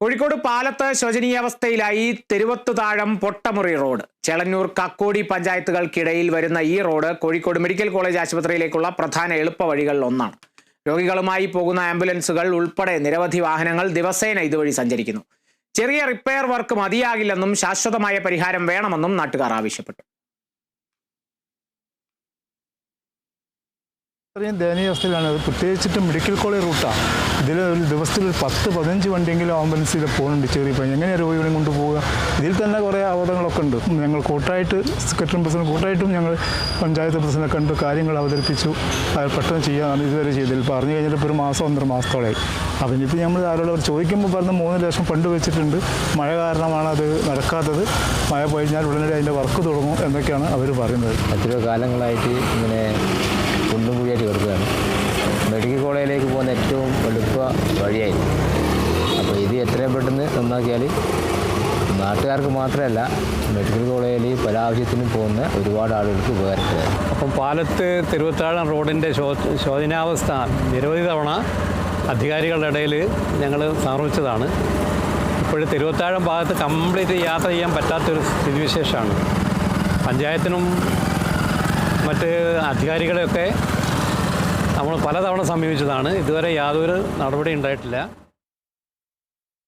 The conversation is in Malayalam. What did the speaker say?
കോഴിക്കോട് പാലത്ത് ശോചനീയാവസ്ഥയിലായി തെരുവത്തുതാഴം പൊട്ടമുറി റോഡ്. ചേളന്നൂർ കക്കോടി പഞ്ചായത്തുകൾക്കിടയിൽ വരുന്ന ഈ റോഡ് കോഴിക്കോട് മെഡിക്കൽ കോളേജ് ആശുപത്രിയിലേക്കുള്ള പ്രധാന എളുപ്പവഴികളിൽ ഒന്നാണ്. രോഗികളുമായി പോകുന്ന ആംബുലൻസുകൾ ഉൾപ്പെടെ നിരവധി വാഹനങ്ങൾ ദിവസേന ഇതുവഴി സഞ്ചരിക്കുന്നു. ചെറിയ റിപ്പയർ വർക്ക് മതിയാകില്ലെന്നും ശാശ്വതമായ പരിഹാരം വേണമെന്നും നാട്ടുകാർ ആവശ്യപ്പെട്ടു. അത്രയും ദയനീയാവസ്ഥയിലാണ്. അത് പ്രത്യേകിച്ചിട്ട് മെഡിക്കൽ കോളേജ് റൂട്ടാണ്. ഇതിൽ ഒരു ദിവസത്തിൽ ഒരു 10-15 വണ്ടിയെങ്കിലും ആംബുലൻസിൽ പോകുന്നുണ്ട്. ചെറിയ എങ്ങനെയാണ് രോഗികളെയും കൊണ്ടുപോവുക? ഇതിൽ തന്നെ കുറേ അപകടങ്ങളൊക്കെ ഉണ്ട്. ഞങ്ങൾ കൂട്ടായിട്ട് സെക്രട്ടറി പ്രസിഡന്റ് കൂട്ടായിട്ടും ഞങ്ങൾ പഞ്ചായത്ത് പ്രസിഡന്റ് കണ്ട് കാര്യങ്ങൾ അവതരിപ്പിച്ചു. അത് പെട്ടെന്ന് ചെയ്യാനാണ് ഇതുവരെ ചെയ്തത്. ഇപ്പോൾ അറിഞ്ഞു കഴിഞ്ഞിട്ട് ഇപ്പോൾ ഒരു മാസം 1.5 മാസത്തോളമായി. അപ്പം ഇനിയിപ്പോൾ നമ്മൾ ആരോട് ചോദിക്കുമ്പോൾ പറഞ്ഞ് 3 ലക്ഷം ഫണ്ട് വെച്ചിട്ടുണ്ട്, മഴ കാരണമാണ് അത് നടക്കാത്തത്, മഴ കഴിഞ്ഞാൽ ഉടനടി അതിൻ്റെ വർക്ക് തുടങ്ങും എന്നൊക്കെയാണ് അവർ പറയുന്നത്. എത്രയോ കാലങ്ങളായിട്ട് ഇങ്ങനെ കുണ്ടും കുഴിയായിട്ട് കിടക്കുകയാണ്. മെഡിക്കൽ കോളേജിലേക്ക് പോകുന്ന ഏറ്റവും എളുപ്പ വഴിയായിരുന്നു. അപ്പോൾ ഇത് എത്രയും പെട്ടെന്ന് നന്നാക്കിയാൽ നാട്ടുകാർക്ക് മാത്രമല്ല മെഡിക്കൽ കോളേജിൽ പല ആവശ്യത്തിനും പോകുന്ന ഒരുപാട് ആളുകൾക്ക് ഉപകാരപ്പെടുക. അപ്പം പാലത്ത് തെരുവത്താഴം റോഡിൻ്റെ ശോചനാവസ്ഥ നിരവധി തവണ അധികാരികളുടെ ഇടയിൽ ഞങ്ങൾ സമർപ്പിച്ചതാണ്. ഇപ്പോഴും തെരുവത്താഴം ഭാഗത്ത് കംപ്ലീറ്റ് യാത്ര ചെയ്യാൻ പറ്റാത്തൊരു സ്ഥിതിവിശേഷമാണ്. പഞ്ചായത്തിനും മറ്റ് അധികാരികളെയൊക്കെ നമ്മൾ പലതവണ സമീപിച്ചതാണ്. ഇതുവരെ യാതൊരു നടപടി ഉണ്ടായിട്ടില്ല.